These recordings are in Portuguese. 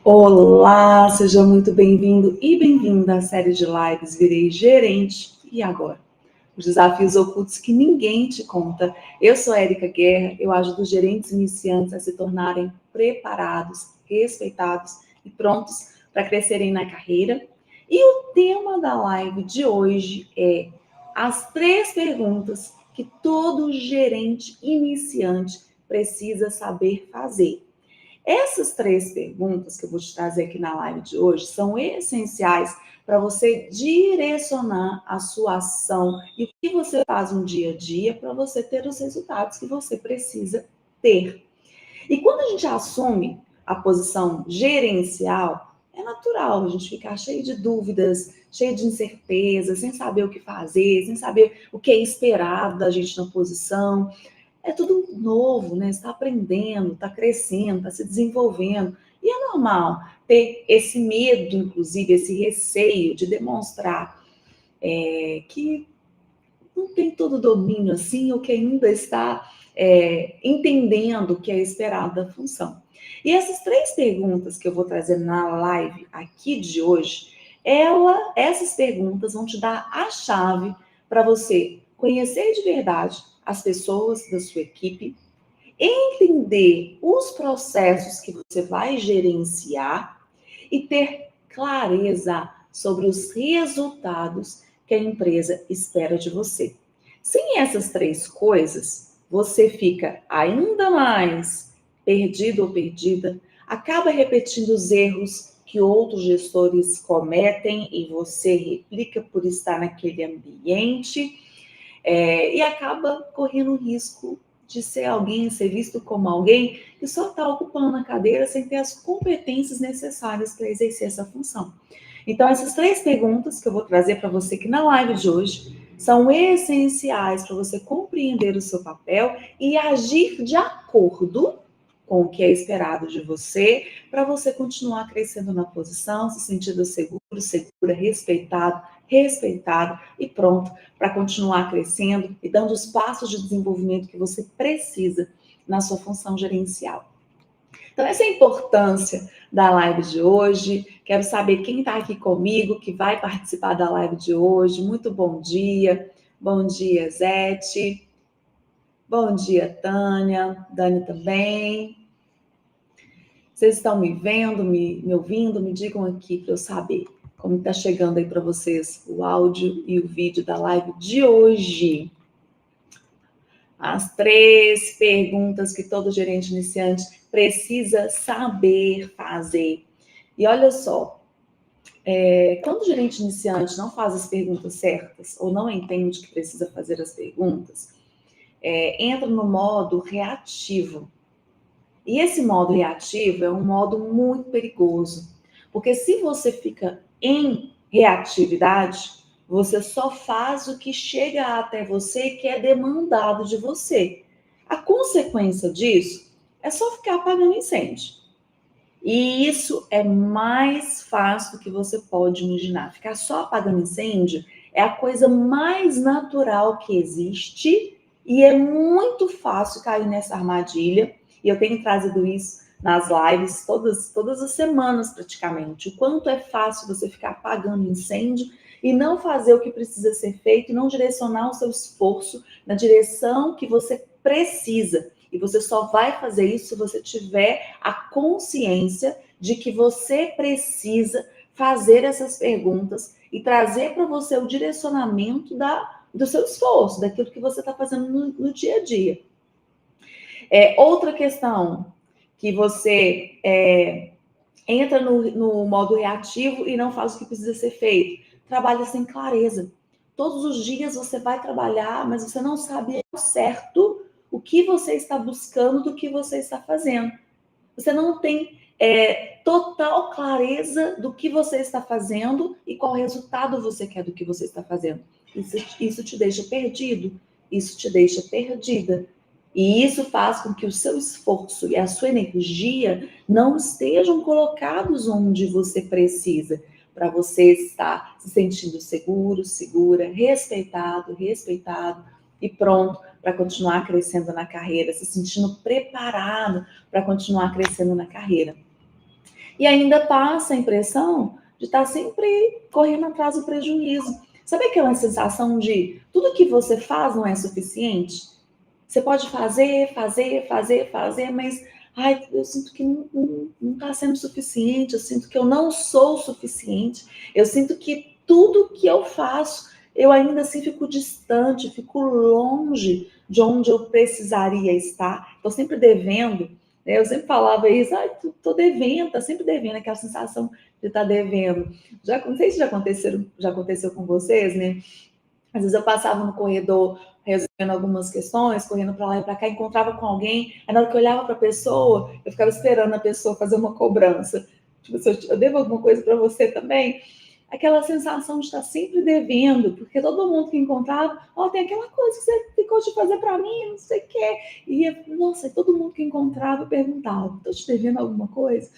Olá, seja muito bem-vindo e bem-vinda à série de lives Virei Gerente e Agora? Os desafios ocultos que ninguém te conta. Eu sou a Érica Guerra, eu ajudo gerentes iniciantes a se tornarem preparados, respeitados e prontos para crescerem na carreira. E o tema da live de hoje é as 3 perguntas que todo gerente iniciante precisa saber fazer. Essas 3 perguntas que eu vou te trazer aqui na live de hoje são essenciais para você direcionar a sua ação e o que você faz no dia a dia para você ter os resultados que você precisa ter. E quando a gente assume a posição gerencial, é natural a gente ficar cheio de dúvidas, cheio de incertezas, sem saber o que fazer, sem saber o que é esperado da gente na posição. É tudo novo, né? Você está aprendendo, está crescendo, está se desenvolvendo. E é normal ter esse medo, inclusive, esse receio de demonstrar que não tem todo o domínio assim, ou que ainda está entendendo o que é esperado da função. E essas 3 perguntas que eu vou trazer na live aqui de hoje, essas perguntas vão te dar a chave para você conhecer de verdade as pessoas da sua equipe, entender os processos que você vai gerenciar e ter clareza sobre os resultados que a empresa espera de você. Sem essas 3 coisas, você fica ainda mais perdido ou perdida, acaba repetindo os erros que outros gestores cometem e você replica por estar naquele ambiente, e acaba correndo o risco de ser alguém, ser visto como alguém que só está ocupando a cadeira sem ter as competências necessárias para exercer essa função. Então, essas 3 perguntas que eu vou trazer para você aqui na live de hoje são essenciais para você compreender o seu papel e agir de acordo com o que é esperado de você, para você continuar crescendo na posição, se sentindo seguro, segura, respeitado e pronto para continuar crescendo e dando os passos de desenvolvimento que você precisa na sua função gerencial. Então, essa é a importância da live de hoje. Quero saber quem está aqui comigo, que vai participar da live de hoje. Muito bom dia. Bom dia, Zete. Bom dia, Tânia. Dani também. Vocês estão me vendo, me ouvindo? Me digam aqui para eu saber como está chegando aí para vocês o áudio e o vídeo da live de hoje. As 3 perguntas que todo gerente iniciante precisa saber fazer. E olha só, quando o gerente iniciante não faz as perguntas certas ou não entende que precisa fazer as perguntas, entra no modo reativo. E esse modo reativo é um modo muito perigoso, porque se você fica em reatividade, você só faz o que chega até você e que é demandado de você. A consequência disso é só ficar apagando incêndio. E isso é mais fácil do que você pode imaginar. Ficar só apagando incêndio é a coisa mais natural que existe e é muito fácil cair nessa armadilha. E eu tenho trazido isso nas lives todas as semanas praticamente. O quanto é fácil você ficar apagando incêndio e não fazer o que precisa ser feito, e não direcionar o seu esforço na direção que você precisa. E você só vai fazer isso se você tiver a consciência de que você precisa fazer essas perguntas e trazer para você o direcionamento do seu esforço, daquilo que você está fazendo no dia a dia. Outra questão que você entra no modo reativo e não faz o que precisa ser feito. Trabalha sem clareza. Todos os dias você vai trabalhar, mas você não sabe ao certo o que você está buscando do que você está fazendo. Você não tem total clareza do que você está fazendo e qual resultado você quer do que você está fazendo. Isso te deixa perdido, isso te deixa perdida. E isso faz com que o seu esforço e a sua energia não estejam colocados onde você precisa, para você estar se sentindo seguro, segura, respeitado e pronto para continuar crescendo na carreira, se sentindo preparado para continuar crescendo na carreira. E ainda passa a impressão de estar sempre correndo atrás do prejuízo. Sabe aquela sensação de tudo que você faz não é suficiente? Você pode fazer, mas ai, eu sinto que não está sendo suficiente, eu sinto que eu não sou suficiente, eu sinto que tudo que eu faço, eu ainda assim fico distante, fico longe de onde eu precisaria estar. Estou sempre devendo, né? Eu sempre falava isso, ai, tô devendo, tá sempre devendo, aquela sensação de estar devendo. Não sei se já aconteceu com vocês, né? Às vezes eu passava no corredor resolvendo algumas questões, correndo para lá e para cá, encontrava com alguém, aí na hora que eu olhava para a pessoa, eu ficava esperando a pessoa fazer uma cobrança. Tipo, se eu devo alguma coisa para você também? Aquela sensação de estar sempre devendo, porque todo mundo que encontrava, ó, tem aquela coisa que você ficou de fazer para mim, não sei o quê. E, nossa, todo mundo que encontrava perguntava, estou te devendo alguma coisa?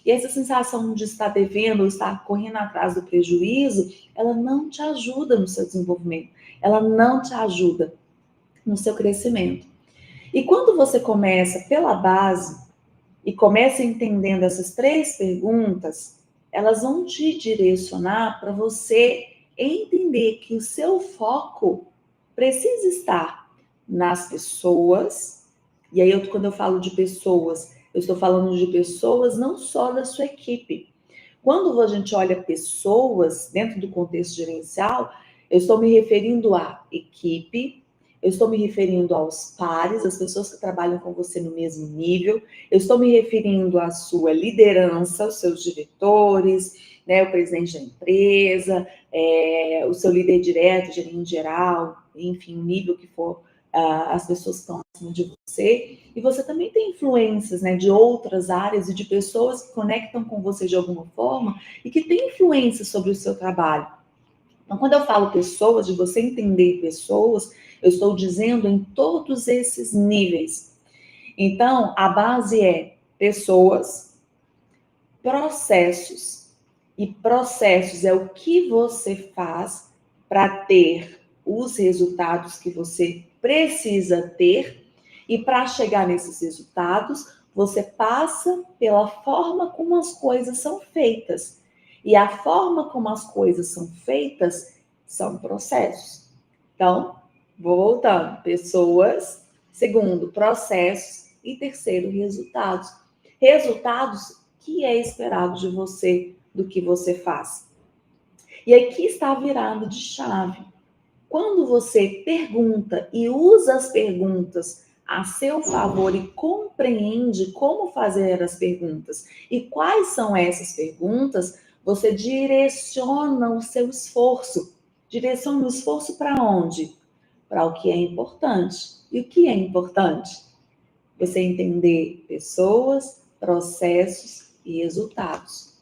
E essa sensação de estar devendo ou estar correndo atrás do prejuízo, ela não te ajuda no seu desenvolvimento, ela não te ajuda no seu crescimento. E quando você começa pela base e começa entendendo essas 3 perguntas, elas vão te direcionar para você entender que o seu foco precisa estar nas pessoas. E aí, quando eu falo de pessoas, eu estou falando de pessoas não só da sua equipe. Quando a gente olha pessoas dentro do contexto gerencial, eu estou me referindo à equipe, eu estou me referindo aos pares, as pessoas que trabalham com você no mesmo nível, eu estou me referindo à sua liderança, os seus diretores, né, o presidente da empresa, o seu líder direto, gerente geral, enfim, o nível que for, as pessoas que estão acima de você. E você também tem influências, né, de outras áreas e de pessoas que conectam com você de alguma forma e que têm influência sobre o seu trabalho. Então, quando eu falo pessoas, de você entender pessoas, eu estou dizendo em todos esses níveis. Então, a base é pessoas, processos. E processos é o que você faz para ter os resultados que você precisa ter. E para chegar nesses resultados, você passa pela forma como as coisas são feitas. E a forma como as coisas são feitas são processos. Então, vou voltando. Pessoas, segundo, processos e terceiro, resultados. Resultados que é esperado de você, do que você faz. E aqui está a virada de chave. Quando você pergunta e usa as perguntas a seu favor e compreende como fazer as perguntas e quais são essas perguntas, você direciona o seu esforço. Direciona o esforço para onde? Para o que é importante. E o que é importante? Você entender pessoas, processos e resultados.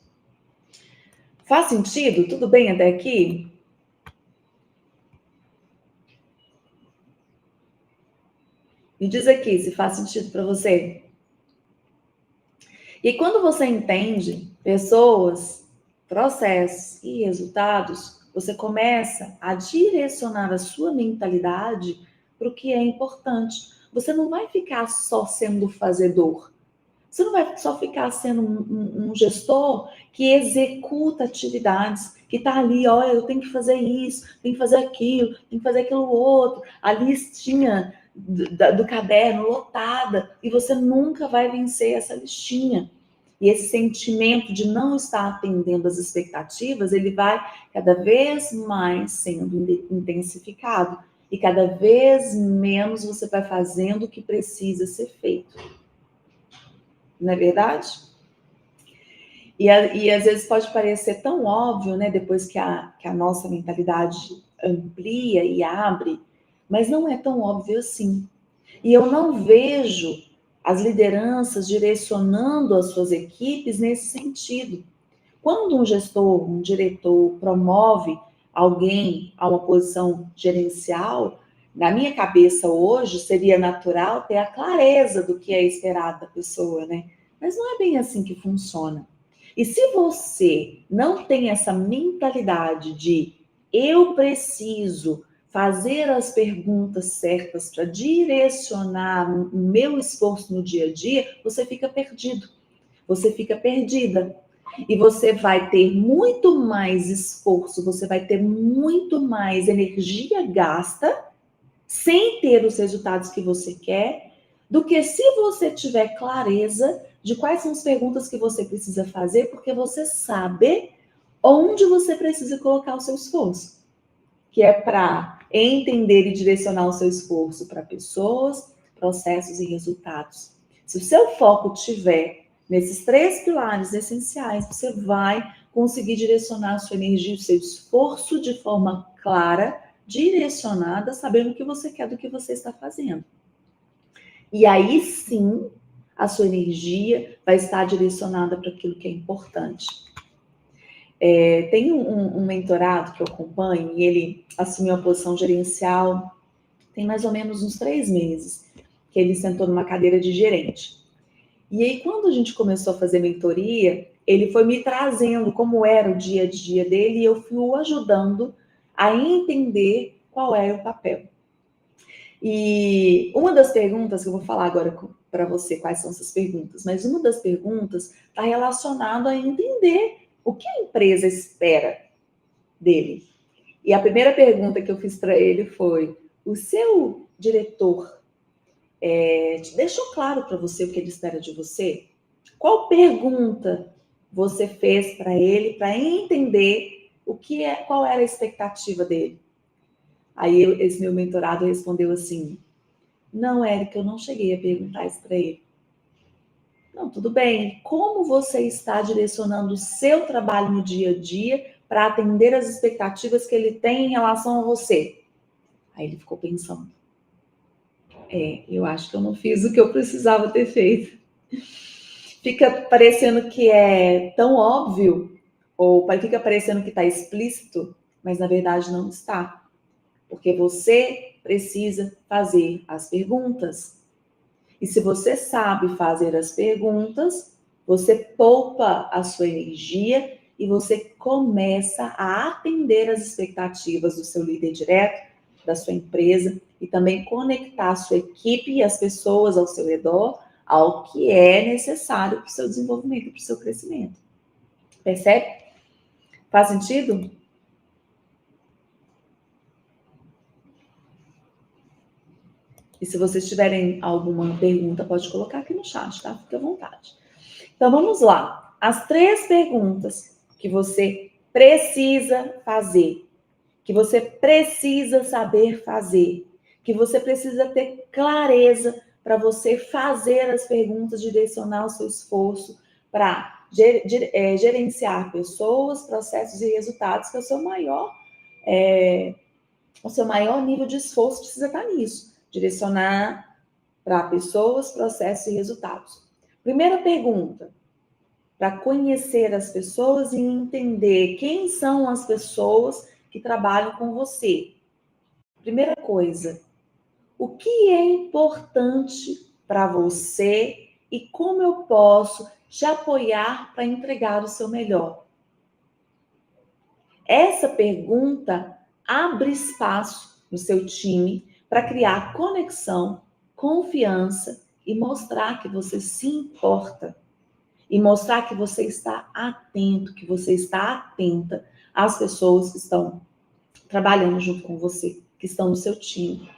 Faz sentido? Tudo bem até aqui? Me diz aqui se faz sentido para você. E quando você entende pessoas, processos e resultados, você começa a direcionar a sua mentalidade para o que é importante. Você não vai ficar só sendo fazedor. Você não vai só ficar sendo um gestor que executa atividades, que está ali, olha, eu tenho que fazer isso, tenho que fazer aquilo, tenho que fazer aquilo outro, a listinha do caderno lotada, e você nunca vai vencer essa listinha. E esse sentimento de não estar atendendo às expectativas, ele vai cada vez mais sendo intensificado. E cada vez menos você vai fazendo o que precisa ser feito. Não é verdade? E às vezes pode parecer tão óbvio, né? Depois que a nossa mentalidade amplia e abre, mas não é tão óbvio assim. E eu não vejo as lideranças direcionando as suas equipes nesse sentido. Quando um gestor, um diretor promove alguém a uma posição gerencial, na minha cabeça hoje seria natural ter a clareza do que é esperado da pessoa, né? Mas não é bem assim que funciona. E se você não tem essa mentalidade de eu preciso fazer as perguntas certas para direcionar o meu esforço no dia a dia, você fica perdido. Você fica perdida. E você vai ter muito mais esforço, você vai ter muito mais energia gasta sem ter os resultados que você quer, do que se você tiver clareza de quais são as perguntas que você precisa fazer, porque você sabe onde você precisa colocar o seu esforço, que é para entender e direcionar o seu esforço para pessoas, processos e resultados. Se o seu foco tiver nesses 3 pilares essenciais, você vai conseguir direcionar a sua energia, o seu esforço de forma clara, direcionada, sabendo o que você quer do que você está fazendo. E aí sim, a sua energia vai estar direcionada para aquilo que é importante. Tem um mentorado que eu acompanho e ele assumiu a posição gerencial tem mais ou menos uns 3 meses, que ele sentou numa cadeira de gerente. E aí, quando a gente começou a fazer mentoria, ele foi me trazendo como era o dia a dia dele e eu fui o ajudando a entender qual era o papel. E uma das perguntas que eu vou falar agora para você, quais são essas perguntas, mas uma das perguntas está relacionada a entender o que a empresa espera dele. E a primeira pergunta que eu fiz para ele foi: o seu diretor te deixou claro para você o que ele espera de você? Qual pergunta você fez para ele para entender qual era a expectativa dele? Aí esse meu mentorado respondeu assim: não, Érica, eu não cheguei a perguntar isso para ele. Não, tudo bem. Como você está direcionando o seu trabalho no dia a dia para atender as expectativas que ele tem em relação a você? Aí ele ficou pensando. Eu acho que eu não fiz o que eu precisava ter feito. Fica parecendo que é tão óbvio, ou fica parecendo que está explícito, mas na verdade não está. Porque você precisa fazer as perguntas. E se você sabe fazer as perguntas, você poupa a sua energia e você começa a atender as expectativas do seu líder direto, da sua empresa, e também conectar a sua equipe e as pessoas ao seu redor ao que é necessário para o seu desenvolvimento, para o seu crescimento. Percebe? Faz sentido? E se vocês tiverem alguma pergunta, pode colocar aqui no chat, tá? Fique à vontade. Então, vamos lá. As 3 perguntas que você precisa fazer, que você precisa saber fazer, que você precisa ter clareza para você fazer as perguntas, direcionar o seu esforço para gerenciar pessoas, processos e resultados, que é o seu maior nível de esforço precisa estar nisso. Direcionar para pessoas, processos e resultados. Primeira pergunta: para conhecer as pessoas e entender quem são as pessoas que trabalham com você. Primeira coisa, o que é importante para você e como eu posso te apoiar para entregar o seu melhor? Essa pergunta abre espaço no seu time para criar conexão, confiança e mostrar que você se importa. E mostrar que você está atento, que você está atenta às pessoas que estão trabalhando junto com você, que estão no seu time.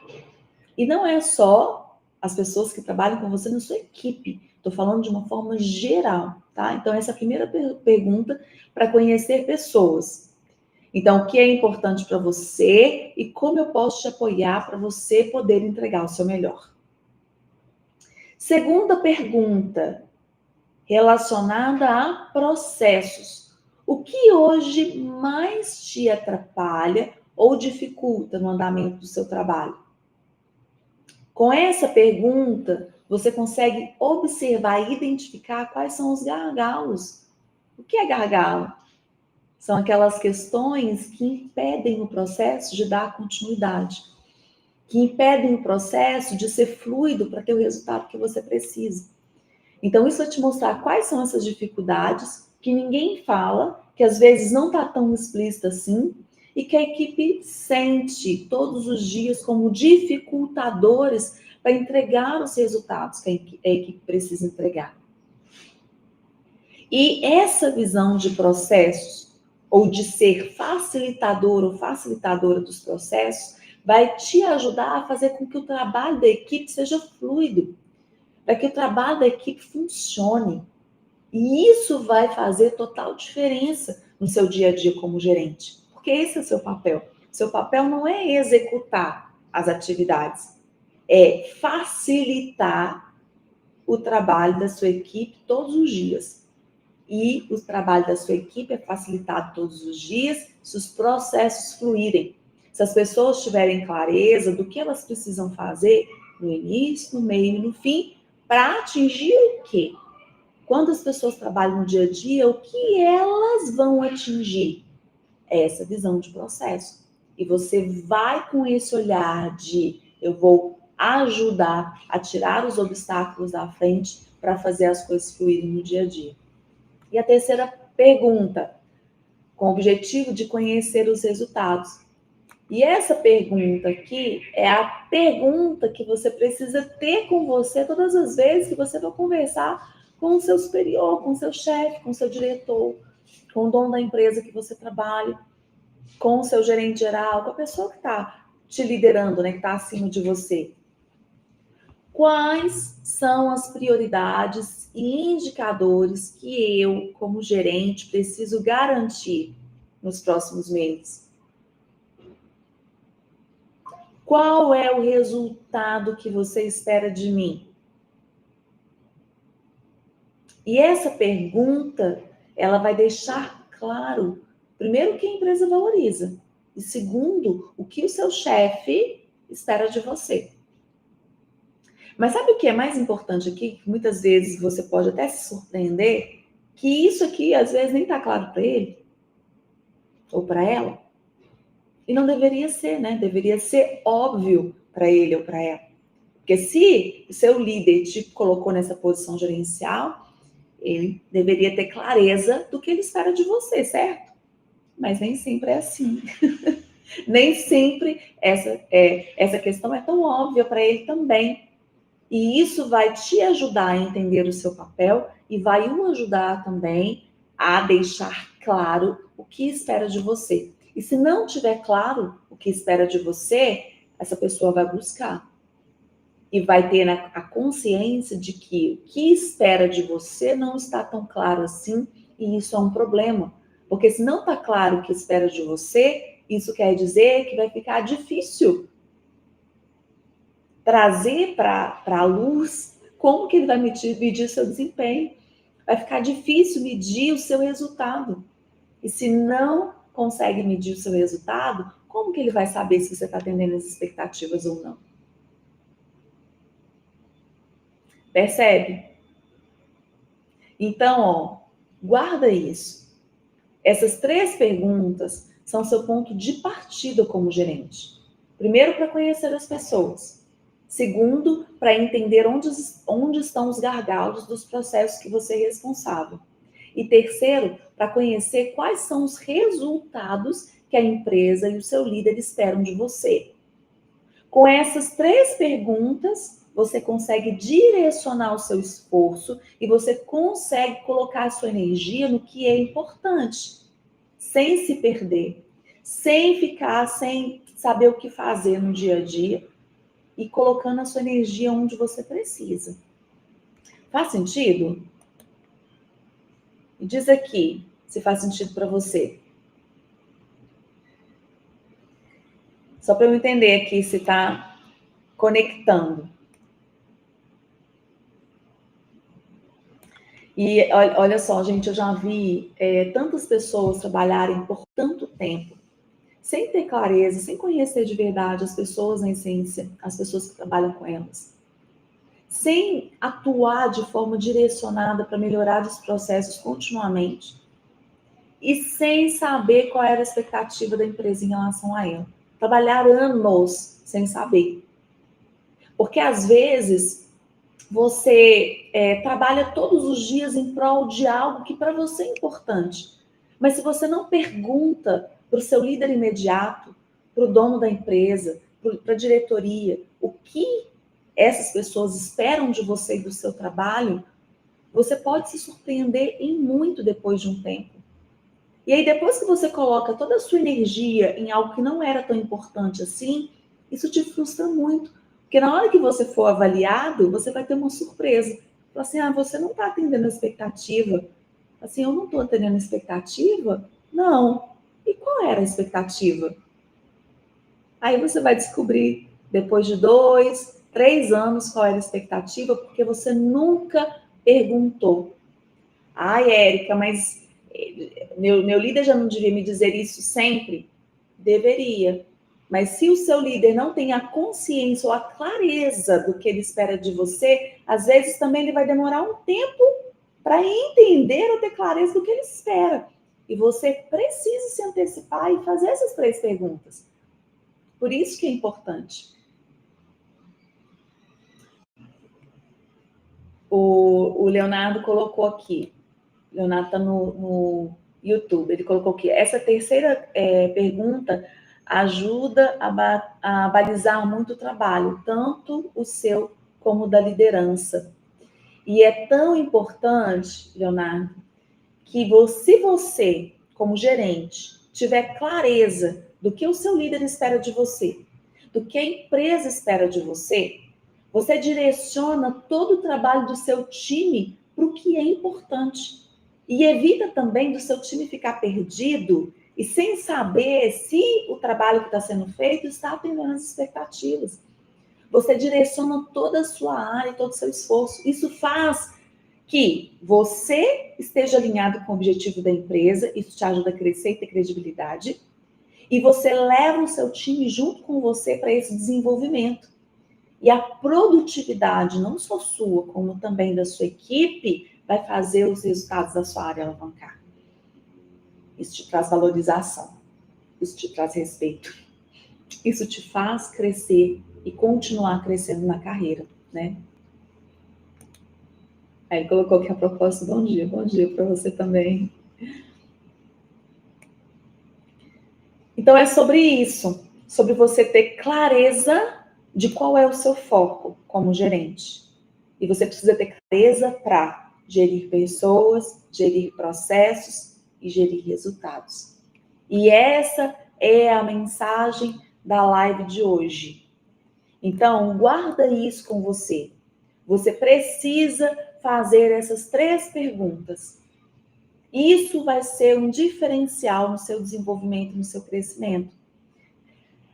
E não é só as pessoas que trabalham com você na sua equipe. Estou falando de uma forma geral, tá? Então, essa é a primeira pergunta para conhecer pessoas. Então, o que é importante para você e como eu posso te apoiar para você poder entregar o seu melhor. Segunda pergunta, relacionada a processos. O que hoje mais te atrapalha ou dificulta no andamento do seu trabalho? Com essa pergunta, você consegue observar e identificar quais são os gargalos. O que é gargalo? São aquelas questões que impedem o processo de dar continuidade, que impedem o processo de ser fluido para ter o resultado que você precisa. Então, isso vai te mostrar quais são essas dificuldades que ninguém fala, que às vezes não está tão explícita assim, e que a equipe sente todos os dias como dificultadores para entregar os resultados que a equipe precisa entregar. E essa visão de processos, ou de ser facilitador ou facilitadora dos processos, vai te ajudar a fazer com que o trabalho da equipe seja fluido, para que o trabalho da equipe funcione. E isso vai fazer total diferença no seu dia a dia como gerente, porque esse é o seu papel. Seu papel não é executar as atividades, é facilitar o trabalho da sua equipe todos os dias. E o trabalho da sua equipe é facilitado todos os dias se os processos fluírem. Se as pessoas tiverem clareza do que elas precisam fazer no início, no meio e no fim, para atingir o quê? Quando as pessoas trabalham no dia a dia, o que elas vão atingir? É essa visão de processo. E você vai com esse olhar de eu vou ajudar a tirar os obstáculos da frente para fazer as coisas fluírem no dia a dia. E a terceira pergunta, com o objetivo de conhecer os resultados. E essa pergunta aqui é a pergunta que você precisa ter com você todas as vezes que você for conversar com o seu superior, com o seu chefe, com o seu diretor, com o dono da empresa que você trabalha, com o seu gerente geral, com a pessoa que está te liderando, né, que está acima de você. Quais são as prioridades e indicadores que eu, como gerente, preciso garantir nos próximos meses? Qual é o resultado que você espera de mim? E essa pergunta, ela vai deixar claro, primeiro, o que a empresa valoriza, e segundo, o que o seu chefe espera de você. Mas sabe o que é mais importante aqui? Que muitas vezes você pode até se surpreender, que isso aqui, às vezes, nem está claro para ele, ou para ela. E não deveria ser, né? Deveria ser óbvio para ele ou para ela. Porque se o seu líder te colocou nessa posição gerencial, ele deveria ter clareza do que ele espera de você, certo? Mas nem sempre é assim. Nem sempre essa questão é tão óbvia para ele também. E isso vai te ajudar a entender o seu papel e vai o ajudar também a deixar claro o que espera de você. E se não tiver claro o que espera de você, essa pessoa vai buscar. E vai ter a consciência de que o que espera de você não está tão claro assim, e isso é um problema. Porque se não está claro o que espera de você, isso quer dizer que vai ficar difícil trazer para a luz como que ele vai medir o seu desempenho. Vai ficar difícil medir o seu resultado. E se não consegue medir o seu resultado, como que ele vai saber se você está atendendo as expectativas ou não? Percebe? Então, ó, guarda isso. Essas 3 perguntas são seu ponto de partida como gerente. Primeiro, para conhecer as pessoas. Segundo, para entender onde estão os gargalos dos processos que você é responsável. E terceiro, para conhecer quais são os resultados que a empresa e o seu líder esperam de você. Com essas 3 perguntas, você consegue direcionar o seu esforço e você consegue colocar a sua energia no que é importante, sem se perder, sem saber o que fazer no dia a dia e colocando a sua energia onde você precisa. Faz sentido? Me diz aqui se faz sentido para você. Só para eu entender aqui se está conectando. E olha só, gente, eu já vi tantas pessoas trabalharem por tanto tempo, sem ter clareza, sem conhecer de verdade as pessoas na essência, as pessoas que trabalham com elas, sem atuar de forma direcionada para melhorar os processos continuamente, e sem saber qual era a expectativa da empresa em relação a ela. Trabalhar anos sem saber. Porque às vezes você trabalha todos os dias em prol de algo que para você é importante. Mas se você não pergunta para o seu líder imediato, para o dono da empresa, para a diretoria, o que essas pessoas esperam de você e do seu trabalho, você pode se surpreender em muito depois de um tempo. E aí, depois que você coloca toda a sua energia em algo que não era tão importante assim, isso te frustra muito. Porque na hora que você for avaliado, você vai ter uma surpresa. Fala assim, você não está atendendo a expectativa. Assim, eu não estou atendendo a expectativa? Não. E qual era a expectativa? Aí você vai descobrir, depois de 2, 3 anos, qual era a expectativa, porque você nunca perguntou. Ai, Érica, mas meu líder já não devia me dizer isso sempre? Deveria. Mas se o seu líder não tem a consciência ou a clareza do que ele espera de você, às vezes também ele vai demorar um tempo para entender ou ter clareza do que ele espera. E você precisa se antecipar e fazer essas 3 perguntas. Por isso que é importante. O Leonardo colocou aqui. O Leonardo está no YouTube. Ele colocou aqui. Essa terceira pergunta ajuda a balizar muito o trabalho, tanto o seu como o da liderança. E é tão importante, Leonardo, que se você, como gerente, tiver clareza do que o seu líder espera de você, do que a empresa espera de você, você direciona todo o trabalho do seu time para o que é importante. E evita também do seu time ficar perdido e sem saber se o trabalho que está sendo feito está atendendo às expectativas. Você direciona toda a sua área, todo o seu esforço. Isso faz que você esteja alinhado com o objetivo da empresa, isso te ajuda a crescer e ter credibilidade, e você leva o seu time junto com você para esse desenvolvimento. E a produtividade, não só sua, como também da sua equipe, vai fazer os resultados da sua área alavancar. Isso te traz valorização, isso te traz respeito, isso te faz crescer e continuar crescendo na carreira, né? Aí ele colocou aqui a propósito, bom dia para você também. Então é sobre isso, sobre você ter clareza de qual é o seu foco como gerente. E você precisa ter clareza para gerir pessoas, gerir processos e gerir resultados. E essa é a mensagem da live de hoje. Então, guarda isso com você. Você precisa fazer essas 3 perguntas. Isso vai ser um diferencial no seu desenvolvimento, no seu crescimento.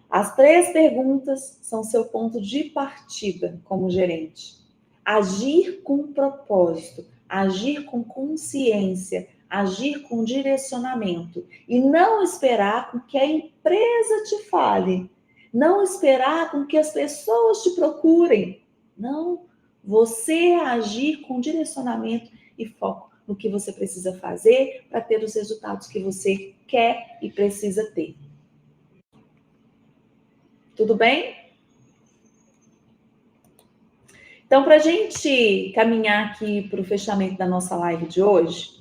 As 3 perguntas são seu ponto de partida como gerente. Agir com propósito, agir com consciência, agir com direcionamento e não esperar com que a empresa te fale, não esperar com que as pessoas te procurem. Não, você agir com direcionamento e foco no que você precisa fazer para ter os resultados que você quer e precisa ter. Tudo bem? Então, para a gente caminhar aqui para o fechamento da nossa live de hoje,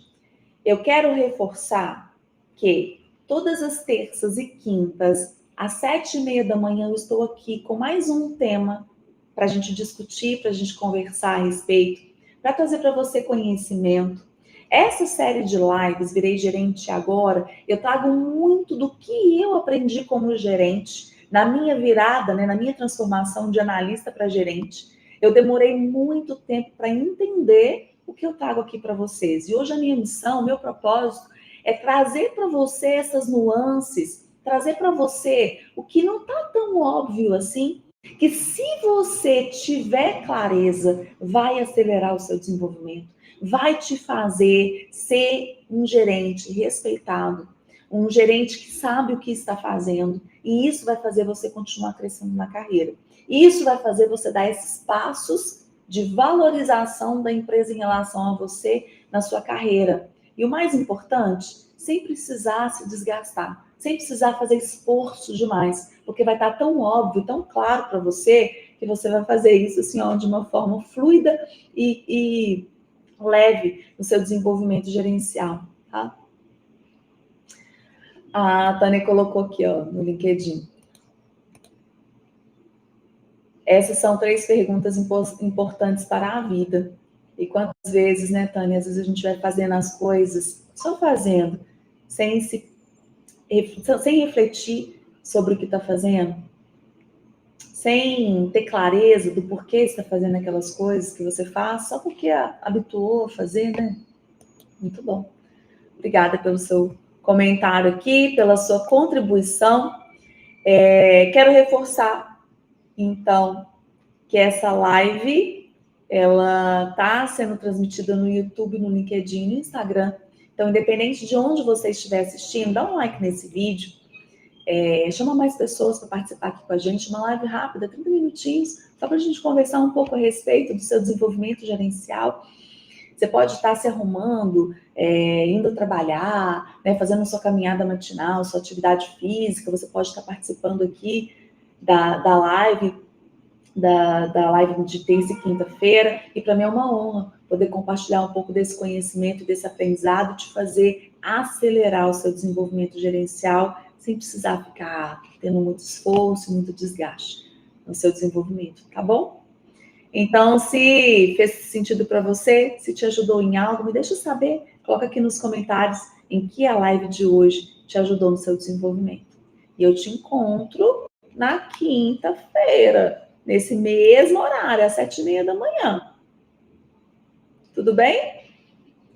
eu quero reforçar que todas as terças e quintas, às 7h30 da manhã, eu estou aqui com mais um tema para a gente discutir, para a gente conversar a respeito, para trazer para você conhecimento. Essa série de lives, Virei Gerente Agora, eu trago muito do que eu aprendi como gerente, na minha virada, né, na minha transformação de analista para gerente. Eu demorei muito tempo para entender o que eu trago aqui para vocês. E hoje a minha missão, meu propósito, é trazer para você essas nuances, trazer para você o que não está tão óbvio assim, que se você tiver clareza, vai acelerar o seu desenvolvimento, vai te fazer ser um gerente respeitado, um gerente que sabe o que está fazendo, e isso vai fazer você continuar crescendo na carreira. Isso vai fazer você dar esses passos de valorização da empresa em relação a você na sua carreira. E o mais importante, sem precisar se desgastar, sem precisar fazer esforço demais, porque vai estar tão óbvio, tão claro para você, que você vai fazer isso assim, ó, de uma forma fluida e leve no seu desenvolvimento gerencial, tá? A Tânia colocou aqui, ó, no LinkedIn. Essas são 3 perguntas importantes para a vida. E quantas vezes, né, Tânia, às vezes a gente vai fazendo as coisas, só fazendo, sem refletir sobre o que está fazendo, sem ter clareza do porquê está fazendo aquelas coisas que você faz, só porque habituou a fazer, né? Muito bom. Obrigada pelo seu comentário aqui, pela sua contribuição. Quero reforçar, então, que essa live, ela está sendo transmitida no YouTube, no LinkedIn, no Instagram. Então, independente de onde você estiver assistindo, dá um like nesse vídeo. Chama mais pessoas para participar aqui com a gente. Uma live rápida, 30 minutinhos, só para a gente conversar um pouco a respeito do seu desenvolvimento gerencial. Você pode estar se arrumando, indo trabalhar, né, fazendo sua caminhada matinal, sua atividade física. Você pode estar participando aqui da live, da live de terça e quinta-feira. E para mim é uma honra poder compartilhar um pouco desse conhecimento, desse aprendizado, te fazer acelerar o seu desenvolvimento gerencial, sem precisar ficar tendo muito esforço, muito desgaste no seu desenvolvimento, tá bom? Então, se fez sentido para você, se te ajudou em algo, me deixa saber. Coloca aqui nos comentários em que a live de hoje te ajudou no seu desenvolvimento. E eu te encontro na quinta-feira, nesse mesmo horário, às 7h30 da manhã. Tudo bem?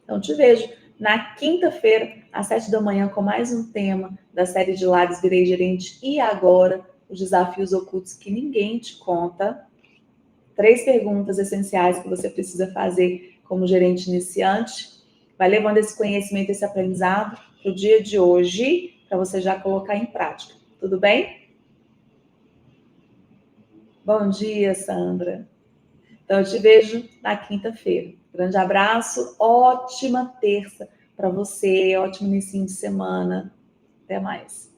Então, te vejo na quinta-feira, às 7 da manhã, com mais um tema da série de lives Virei Gerente e Agora, os desafios ocultos que ninguém te conta. 3 perguntas essenciais que você precisa fazer como gerente iniciante. Vai levando esse conhecimento, esse aprendizado para o dia de hoje, para você já colocar em prática. Tudo bem? Bom dia, Sandra. Então, eu te vejo na quinta-feira. Grande abraço, ótima terça para você, ótimo início de semana. Até mais.